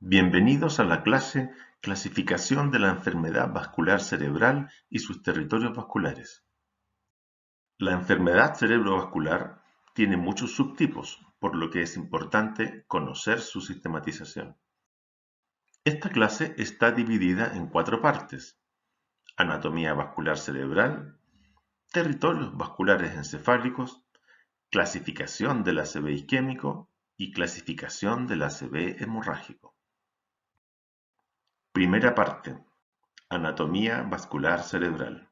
Bienvenidos a la clase Clasificación de la enfermedad vascular cerebral y sus territorios vasculares. La enfermedad cerebrovascular tiene muchos subtipos, por lo que es importante conocer su sistematización. Esta clase está dividida en 4 partes: anatomía vascular cerebral, territorios vasculares encefálicos, clasificación del ACV isquémico y clasificación del ACV hemorrágico. Primera parte: anatomía vascular cerebral.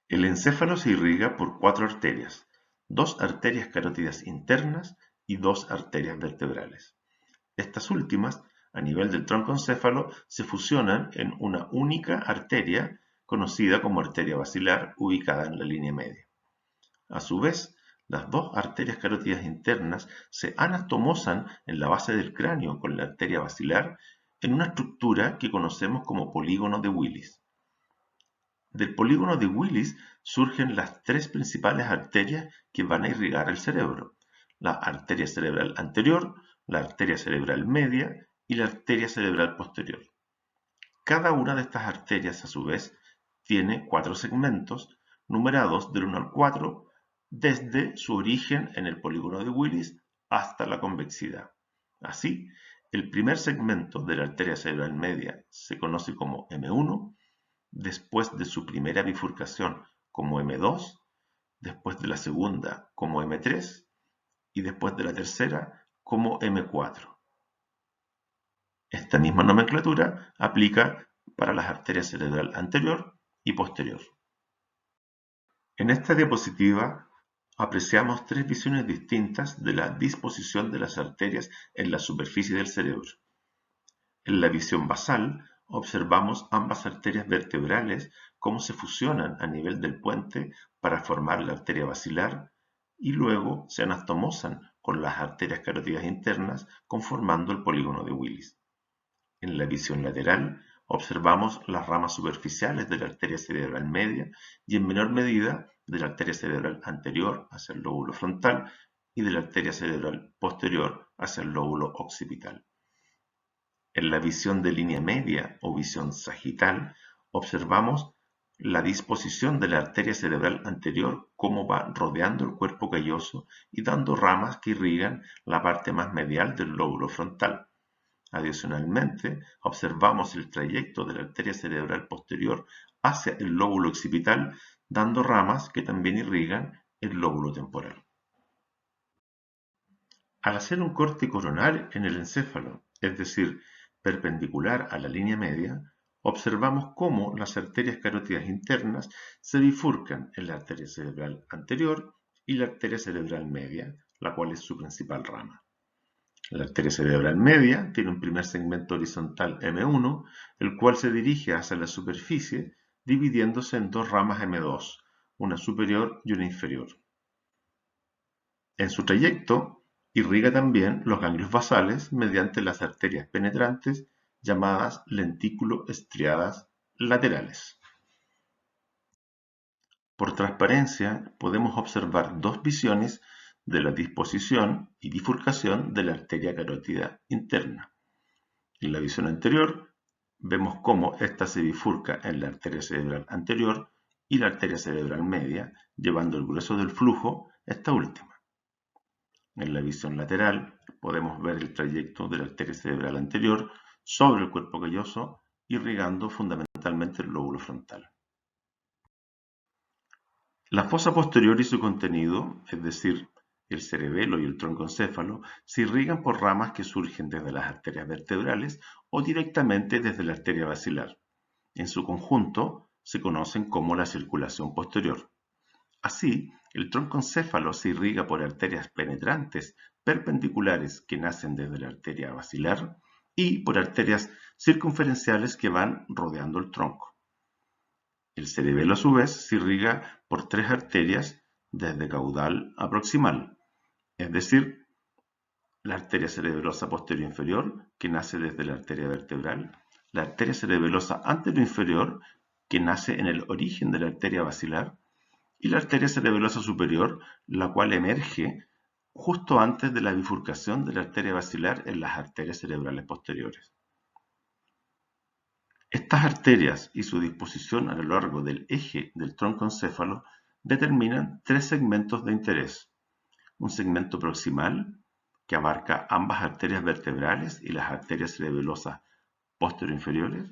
El encéfalo se irriga por 4 arterias, 2 arterias carótidas internas y 2 arterias vertebrales. Estas últimas, a nivel del troncoencéfalo, se fusionan en una única arteria conocida como arteria basilar, ubicada en la línea media. A su vez, las 2 arterias carótidas internas se anastomosan en la base del cráneo con la arteria basilar en una estructura que conocemos como polígono de Willis. Del polígono de Willis surgen las 3 principales arterias que van a irrigar el cerebro: la arteria cerebral anterior, la arteria cerebral media y la arteria cerebral posterior. Cada una de estas arterias, a su vez, tiene 4 segmentos numerados del 1 al 4 desde su origen en el polígono de Willis hasta la convexidad. Así, el primer segmento de la arteria cerebral media se conoce como M1, después de su primera bifurcación como M2, después de la segunda como M3 y después de la tercera como M4. Esta misma nomenclatura aplica para las arterias cerebral anterior y posterior. En esta diapositiva apreciamos 3 visiones distintas de la disposición de las arterias en la superficie del cerebro. En la visión basal observamos ambas arterias vertebrales cómo se fusionan a nivel del puente para formar la arteria basilar y luego se anastomosan con las arterias carótidas internas conformando el polígono de Willis. En la visión lateral observamos las ramas superficiales de la arteria cerebral media y en menor medida de la arteria cerebral anterior hacia el lóbulo frontal y de la arteria cerebral posterior hacia el lóbulo occipital. En la visión de línea media o visión sagital observamos la disposición de la arteria cerebral anterior, cómo va rodeando el cuerpo calloso y dando ramas que irrigan la parte más medial del lóbulo frontal. Adicionalmente, observamos el trayecto de la arteria cerebral posterior hacia el lóbulo occipital, dando ramas que también irrigan el lóbulo temporal. Al hacer un corte coronal en el encéfalo, es decir, perpendicular a la línea media, observamos cómo las arterias carótidas internas se bifurcan en la arteria cerebral anterior y la arteria cerebral media, la cual es su principal rama. La arteria cerebral media tiene un primer segmento horizontal M1, el cual se dirige hacia la superficie, dividiéndose en 2 ramas M2, una superior y una inferior. En su trayecto, irriga también los ganglios basales mediante las arterias penetrantes llamadas lentículo estriadas laterales. Por transparencia, podemos observar 2 visiones de la disposición y bifurcación de la arteria carótida interna. En la visión anterior, vemos cómo ésta se bifurca en la arteria cerebral anterior y la arteria cerebral media, llevando el grueso del flujo a esta última. En la visión lateral, podemos ver el trayecto de la arteria cerebral anterior sobre el cuerpo calloso, irrigando fundamentalmente el lóbulo frontal. La fosa posterior y su contenido, es decir, el cerebelo y el troncoencéfalo, se irrigan por ramas que surgen desde las arterias vertebrales o directamente desde la arteria basilar. En su conjunto se conocen como la circulación posterior. Así, el troncoencéfalo se irriga por arterias penetrantes perpendiculares que nacen desde la arteria basilar y por arterias circunferenciales que van rodeando el tronco. El cerebelo, a su vez, se irriga por 3 arterias desde caudal a proximal, es decir, la arteria cerebelosa posterior inferior, que nace desde la arteria vertebral, la arteria cerebelosa anterior inferior, que nace en el origen de la arteria basilar, y la arteria cerebelosa superior, la cual emerge justo antes de la bifurcación de la arteria basilar en las arterias cerebrales posteriores. Estas arterias y su disposición a lo largo del eje del troncoencéfalo determinan tres segmentos de interés. Un segmento proximal, que abarca ambas arterias vertebrales y las arterias cerebelosas posterior-inferiores.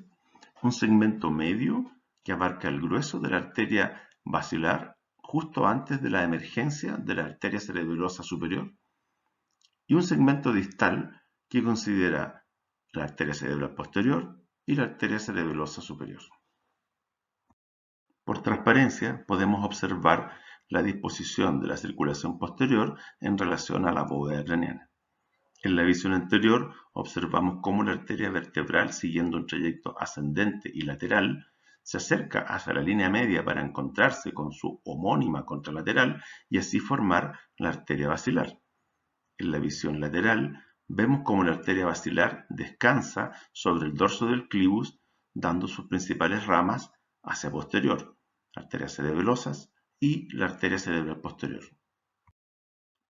Un segmento medio, que abarca el grueso de la arteria basilar justo antes de la emergencia de la arteria cerebelosa superior. Y un segmento distal, que considera la arteria cerebral posterior y la arteria cerebelosa superior. Por transparencia, podemos observar la disposición de la circulación posterior en relación a la bóveda craneana. En la visión anterior, observamos cómo la arteria vertebral, siguiendo un trayecto ascendente y lateral, se acerca hacia la línea media para encontrarse con su homónima contralateral y así formar la arteria basilar. En la visión lateral, vemos cómo la arteria basilar descansa sobre el dorso del clivus, dando sus principales ramas hacia posterior, arterias cerebelosas y la arteria cerebral posterior.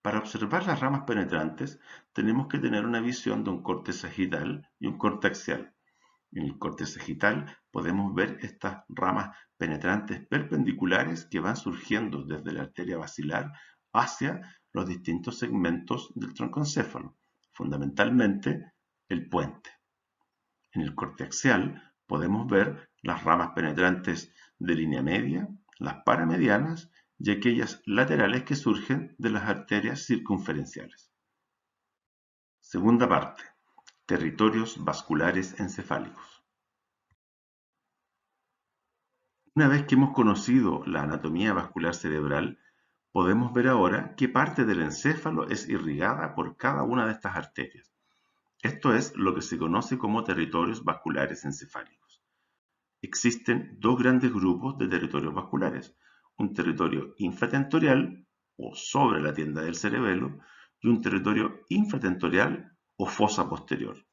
Para observar las ramas penetrantes, tenemos que tener una visión de un corte sagital y un corte axial. En el corte sagital podemos ver estas ramas penetrantes perpendiculares que van surgiendo desde la arteria basilar hacia los distintos segmentos del troncoencéfalo, fundamentalmente el puente. En el corte axial podemos ver las ramas penetrantes de línea media, las paramedianas y aquellas laterales que surgen de las arterias circunferenciales. Segunda parte. Territorios vasculares encefálicos. Una vez que hemos conocido la anatomía vascular cerebral, podemos ver ahora qué parte del encéfalo es irrigada por cada una de estas arterias. Esto es lo que se conoce como territorios vasculares encefálicos. Existen dos grandes grupos de territorios vasculares, un territorio infratentorial o sobre la tienda del cerebelo y un territorio infratentorial o fosa posterior.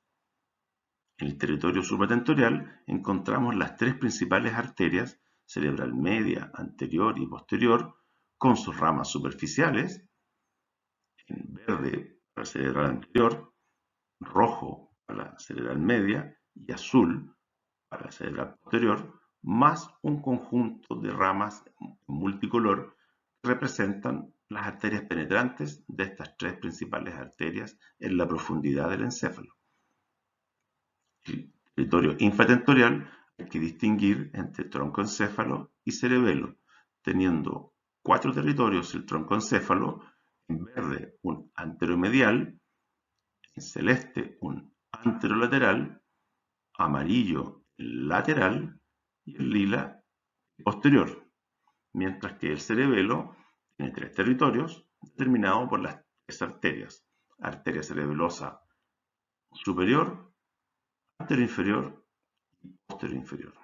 En el territorio supratentorial encontramos las tres principales arterias, cerebral media, anterior y posterior, con sus ramas superficiales, en verde para el cerebral anterior, rojo para la cerebral media y azul para la cerebral posterior, más un conjunto de ramas multicolor que representan las arterias penetrantes de estas tres principales arterias en la profundidad del encéfalo. El territorio infratentorial hay que distinguir entre troncoencéfalo y cerebelo, teniendo cuatro territorios el troncoencéfalo, en verde un anteromedial, en celeste un anterolateral, amarillo el lateral y el lila posterior, mientras que el cerebelo tiene tres territorios determinados por las tres arterias: arteria cerebelosa superior, anteroinferior y posterior-inferior.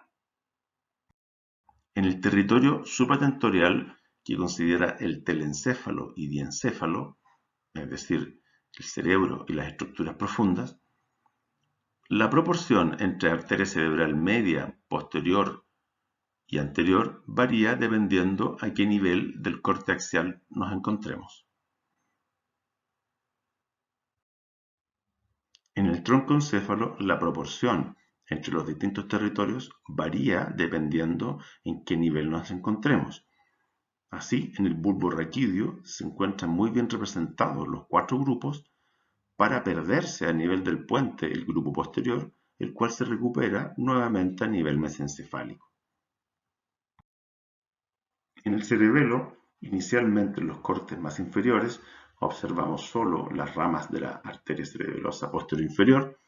En el territorio supratentorial, que considera el telencéfalo y diencéfalo, es decir, el cerebro y las estructuras profundas, la proporción entre arteria cerebral media, posterior y anterior varía dependiendo a qué nivel del corte axial nos encontremos. En el troncoencéfalo, la proporción entre los distintos territorios varía dependiendo en qué nivel nos encontremos. Así, en el bulbo raquídeo se encuentran muy bien representados los cuatro grupos para perderse a nivel del puente el grupo posterior, el cual se recupera nuevamente a nivel mesencefálico. En el cerebelo, inicialmente en los cortes más inferiores, observamos solo las ramas de la arteria cerebelosa posterior-inferior,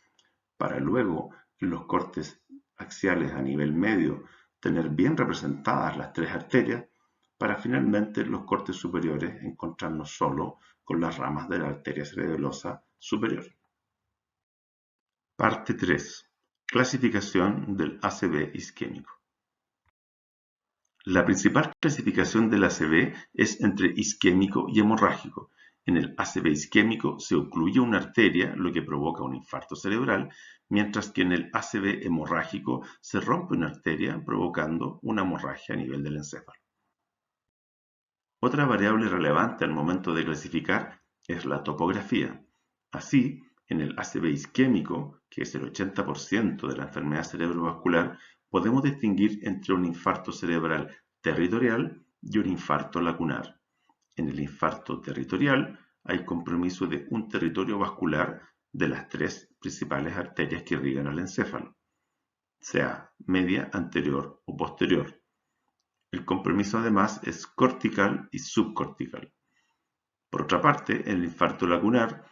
para luego en los cortes axiales a nivel medio tener bien representadas las tres arterias, para finalmente en los cortes superiores encontrarnos solo con las ramas de la arteria cerebelosa superior. Parte 3. Clasificación del ACV isquémico. La principal clasificación del ACV es entre isquémico y hemorrágico. En el ACV isquémico se ocluye una arteria, lo que provoca un infarto cerebral, mientras que en el ACV hemorrágico se rompe una arteria, provocando una hemorragia a nivel del encéfalo. Otra variable relevante al momento de clasificar es la topografía. Así, en el ACV isquémico, que es el 80% de la enfermedad cerebrovascular, podemos distinguir entre un infarto cerebral territorial y un infarto lacunar. En el infarto territorial hay compromiso de un territorio vascular de las tres principales arterias que irrigan al encéfalo, sea media, anterior o posterior. El compromiso además es cortical y subcortical. Por otra parte, el infarto lacunar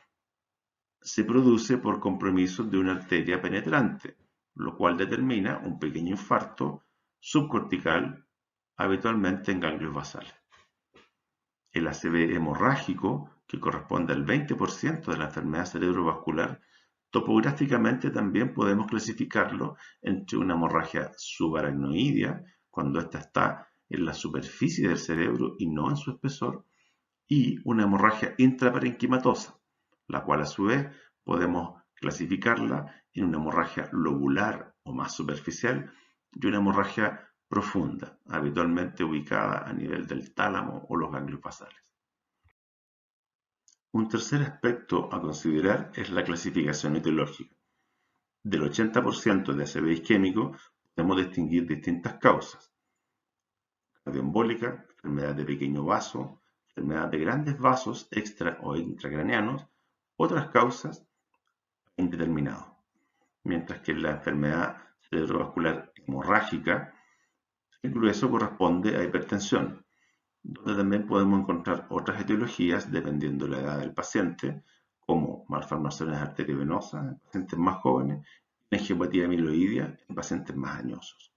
se produce por compromiso de una arteria penetrante, lo cual determina un pequeño infarto subcortical, habitualmente en ganglios basales. El ACV hemorrágico, que corresponde al 20% de la enfermedad cerebrovascular, topográficamente también podemos clasificarlo entre una hemorragia subaracnoidea, cuando ésta está en la superficie del cerebro y no en su espesor, y una hemorragia intraparenquimatosa, la cual a su vez podemos clasificarla en una hemorragia lobular o más superficial y una hemorragia profunda, habitualmente ubicada a nivel del tálamo o los ganglios basales. Un tercer aspecto a considerar es la clasificación etiológica. Del 80% de ACV isquémico podemos distinguir distintas causas: cardioembólica, enfermedad de pequeño vaso, enfermedad de grandes vasos extra o intracraneanos, otras causas indeterminado. Mientras que en la enfermedad cerebrovascular hemorrágica, el grueso corresponde a hipertensión, donde también podemos encontrar otras etiologías dependiendo de la edad del paciente, como malformaciones arteriovenosas en pacientes más jóvenes y angiopatía amiloidea en pacientes más añosos.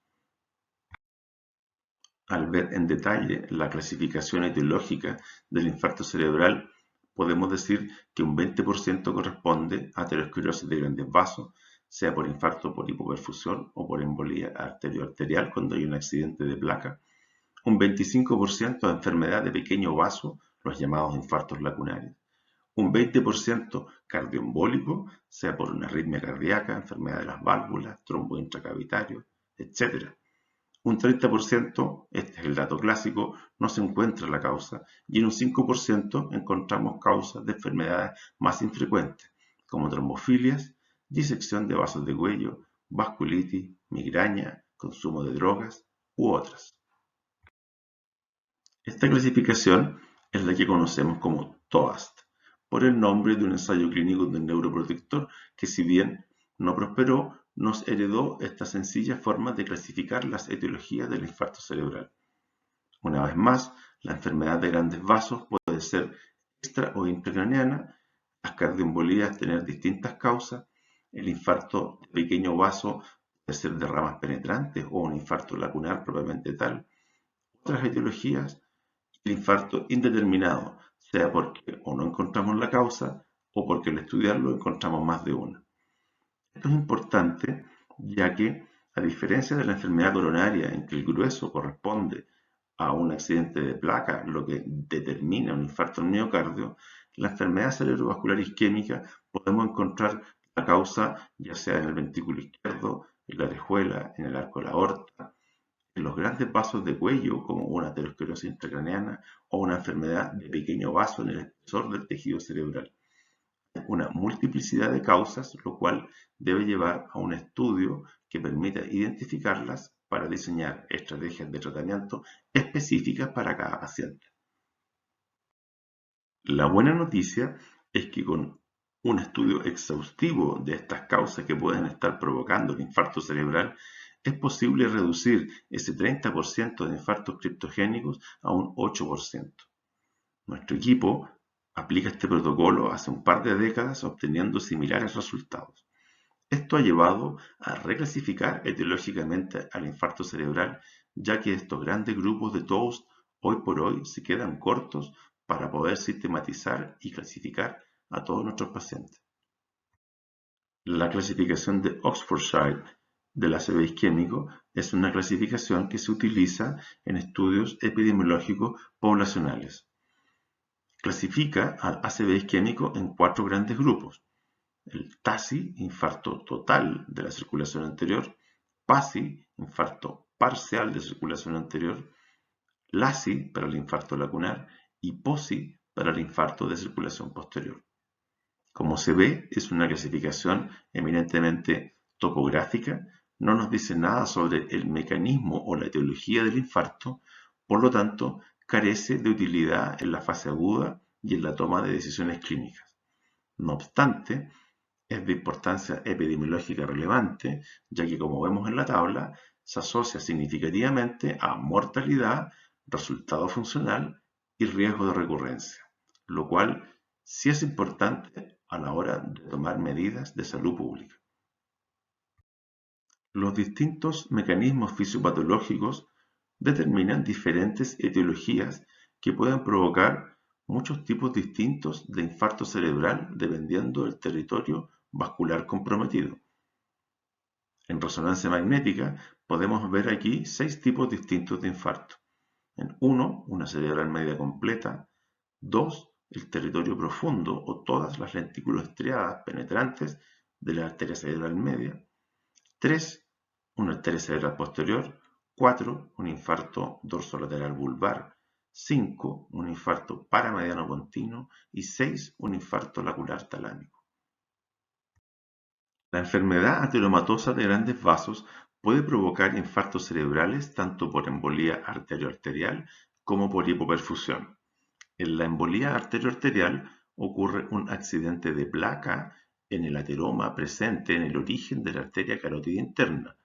Al ver en detalle la clasificación etiológica del infarto cerebral, podemos decir que un 20% corresponde a aterosclerosis de grandes vasos, sea por infarto por hipoperfusión o por embolía arterioarterial cuando hay un accidente de placa, un 25% a enfermedad de pequeño vaso, los llamados infartos lacunares, un 20% cardioembólico, sea por una arritmia cardíaca, enfermedad de las válvulas, trombo intracavitario, etc. Un 30%, este es el dato clásico, no se encuentra la causa, y en un 5% encontramos causas de enfermedades más infrecuentes, como trombofilias, disección de vasos de cuello, vasculitis, migraña, consumo de drogas u otras. Esta clasificación es la que conocemos como TOAST, por el nombre de un ensayo clínico de un neuroprotector que, si bien no prosperó, nos heredó esta sencilla forma de clasificar las etiologías del infarto cerebral. Una vez más, la enfermedad de grandes vasos puede ser extra o intracraneana, las cardioembolías tener distintas causas, el infarto de pequeño vaso puede ser de ramas penetrantes o un infarto lacunar propiamente tal. Otras etiologías, el infarto indeterminado, sea porque o no encontramos la causa o porque al estudiarlo encontramos más de una. Esto es importante ya que, a diferencia de la enfermedad coronaria en que el grueso corresponde a un accidente de placa, lo que determina un infarto al miocardio, la enfermedad cerebrovascular isquémica podemos encontrar la causa ya sea en el ventrículo izquierdo, en la orejuela, en el arco de la aorta, en los grandes vasos de cuello, como una aterosclerosis intracraneana o una enfermedad de pequeño vaso en el espesor del tejido cerebral. Una multiplicidad de causas, lo cual debe llevar a un estudio que permita identificarlas para diseñar estrategias de tratamiento específicas para cada paciente. La buena noticia es que con un estudio exhaustivo de estas causas que pueden estar provocando el infarto cerebral, es posible reducir ese 30% de infartos criptogénicos a un 8%. Nuestro equipo aplica este protocolo hace un par de décadas obteniendo similares resultados. Esto ha llevado a reclasificar etiológicamente al infarto cerebral, ya que estos grandes grupos de TOAST hoy por hoy se quedan cortos para poder sistematizar y clasificar a todos nuestros pacientes. La clasificación de Oxfordshire del ACV isquémico es una clasificación que se utiliza en estudios epidemiológicos poblacionales. Clasifica al ACV isquémico en 4 grandes grupos: el TACI, infarto total de la circulación anterior; PACI, infarto parcial de circulación anterior; LACI, para el infarto lacunar; y POCI, para el infarto de circulación posterior. Como se ve, es una clasificación eminentemente topográfica, no nos dice nada sobre el mecanismo o la etiología del infarto, por lo tanto, carece de utilidad en la fase aguda y en la toma de decisiones clínicas. No obstante, es de importancia epidemiológica relevante, ya que, como vemos en la tabla, se asocia significativamente a mortalidad, resultado funcional y riesgo de recurrencia, lo cual sí es importante a la hora de tomar medidas de salud pública. Los distintos mecanismos fisiopatológicos determinan diferentes etiologías que pueden provocar muchos tipos distintos de infarto cerebral dependiendo del territorio vascular comprometido. En resonancia magnética podemos ver aquí 6 tipos distintos de infarto. En 1, una cerebral media completa. 2, el territorio profundo o todas las lentículas estriadas penetrantes de la arteria cerebral media. 3, una arteria cerebral posterior. 4, un infarto dorsolateral vulvar. 5, un infarto paramediano continuo. Y 6, un infarto lacunar talámico. La enfermedad ateromatosa de grandes vasos puede provocar infartos cerebrales tanto por embolía arterioarterial como por hipoperfusión. En la embolía arterioarterial ocurre un accidente de placa en el ateroma presente en el origen de la arteria carótida interna.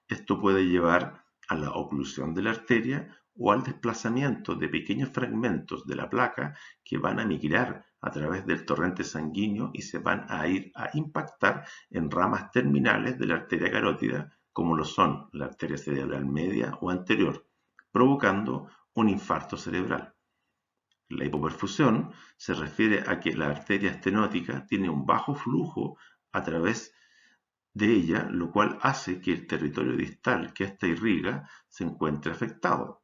Esto puede llevar a la oclusión de la arteria o al desplazamiento de pequeños fragmentos de la placa que van a migrar a través del torrente sanguíneo y se van a ir a impactar en ramas terminales de la arteria carótida, como lo son la arteria cerebral media o anterior, provocando un infarto cerebral. La hipoperfusión se refiere a que la arteria estenótica tiene un bajo flujo a través de ella, lo cual hace que el territorio distal que ésta irriga se encuentre afectado.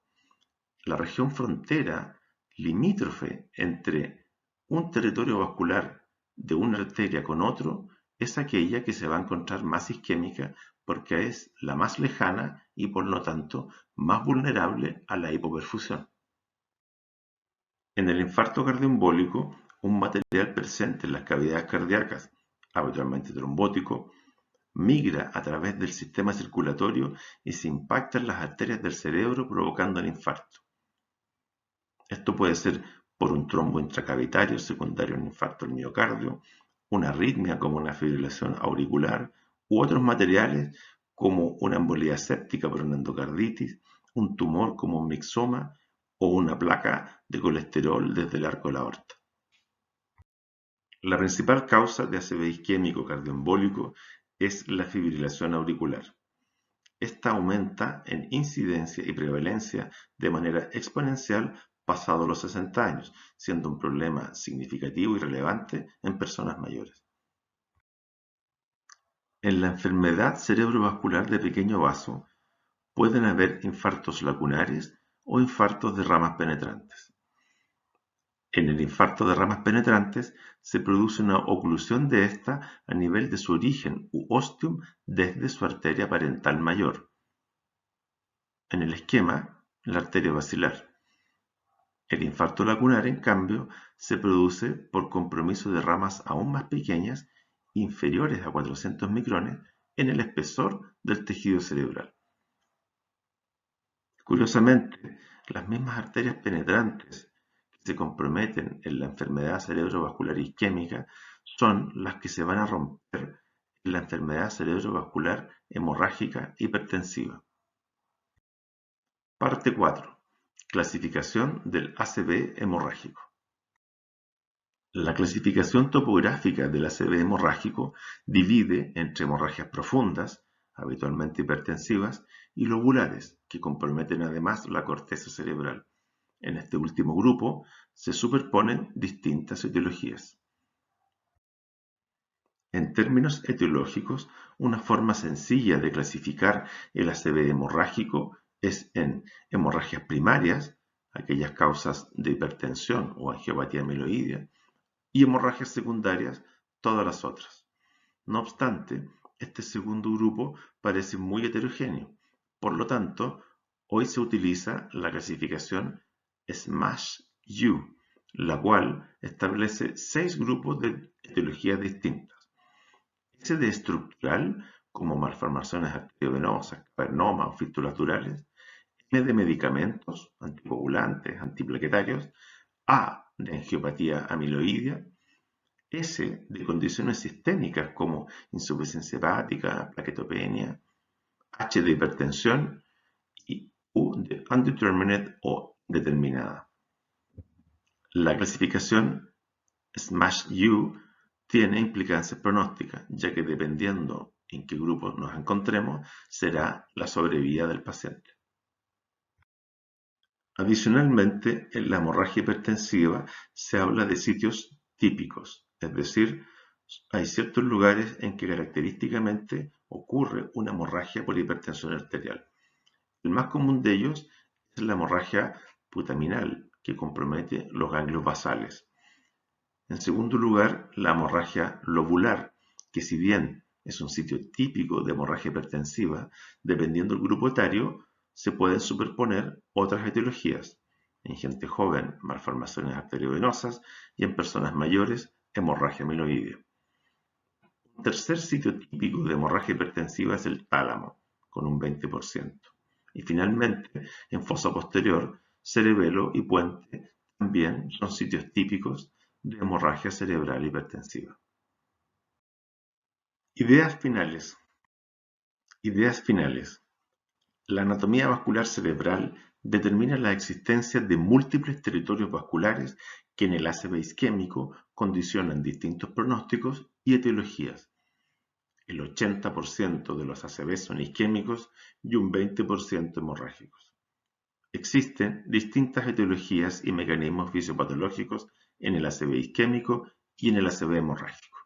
La región frontera limítrofe entre un territorio vascular de una arteria con otro es aquella que se va a encontrar más isquémica porque es la más lejana y por lo tanto más vulnerable a la hipoperfusión. En el infarto cardioembólico, un material presente en las cavidades cardíacas, habitualmente trombótico, migra a través del sistema circulatorio y se impacta en las arterias del cerebro provocando el infarto. Esto puede ser por un trombo intracavitario secundario a un infarto al miocardio, una arritmia como una fibrilación auricular u otros materiales como una embolía séptica por una endocarditis, un tumor como un mixoma o una placa de colesterol desde el arco de la aorta. La principal causa de ACV isquémico cardioembólico es la fibrilación auricular. Esta aumenta en incidencia y prevalencia de manera exponencial pasados los 60 años, siendo un problema significativo y relevante en personas mayores. En la enfermedad cerebrovascular de pequeño vaso pueden haber infartos lacunares o infartos de ramas penetrantes. En el infarto de ramas penetrantes se produce una oclusión de esta a nivel de su origen u ostium desde su arteria parental mayor. En el esquema, la arteria basilar. El infarto lacunar, en cambio, se produce por compromiso de ramas aún más pequeñas, inferiores a 400 micrones, en el espesor del tejido cerebral. Curiosamente, las mismas arterias penetrantes que se comprometen en la enfermedad cerebrovascular isquémica son las que se van a romper en la enfermedad cerebrovascular hemorrágica hipertensiva. Parte 4. Clasificación del ACV hemorrágico. La clasificación topográfica del ACV hemorrágico divide entre hemorragias profundas, habitualmente hipertensivas, y lobulares, que comprometen además la corteza cerebral. En este último grupo se superponen distintas etiologías. En términos etiológicos, una forma sencilla de clasificar el ACV hemorrágico es en hemorragias primarias, aquellas causas de hipertensión o angiopatía amiloidea, y hemorragias secundarias, todas las otras. No obstante, este segundo grupo parece muy heterogéneo. Por lo tanto, hoy se utiliza la clasificación SMASH-U, la cual establece 6 grupos de etiologías distintas. S de estructural, como malformaciones arteriovenosas, cavernomas o fístulas durales. M de medicamentos, anticoagulantes, antiplaquetarios. A de angiopatía amiloidea. S de condiciones sistémicas como insuficiencia hepática, plaquetopenia. H de hipertensión y U de undetermined o determinada. La clasificación SMASH-U tiene implicancias pronósticas, ya que dependiendo en qué grupo nos encontremos, será la sobrevida del paciente. Adicionalmente, en la hemorragia hipertensiva se habla de sitios típicos, es decir, hay ciertos lugares en que característicamente ocurre una hemorragia por hipertensión arterial. El más común de ellos es la hemorragia putaminal, que compromete los ganglios basales. En segundo lugar, la hemorragia lobular, que si bien es un sitio típico de hemorragia hipertensiva, dependiendo del grupo etario, se pueden superponer otras etiologías. En gente joven, malformaciones arteriovenosas y en personas mayores, hemorragia amiloidea. Un tercer sitio típico de hemorragia hipertensiva es el tálamo, con un 20%. Y finalmente, en fosa posterior, cerebelo y puente también son sitios típicos de hemorragia cerebral hipertensiva. Ideas finales. Ideas finales. La anatomía vascular cerebral determina la existencia de múltiples territorios vasculares que en el ACV isquémico condicionan distintos pronósticos y etiologías. El 80% de los ACV son isquémicos y un 20% hemorrágicos. Existen distintas etiologías y mecanismos fisiopatológicos en el ACV isquémico y en el ACV hemorrágico.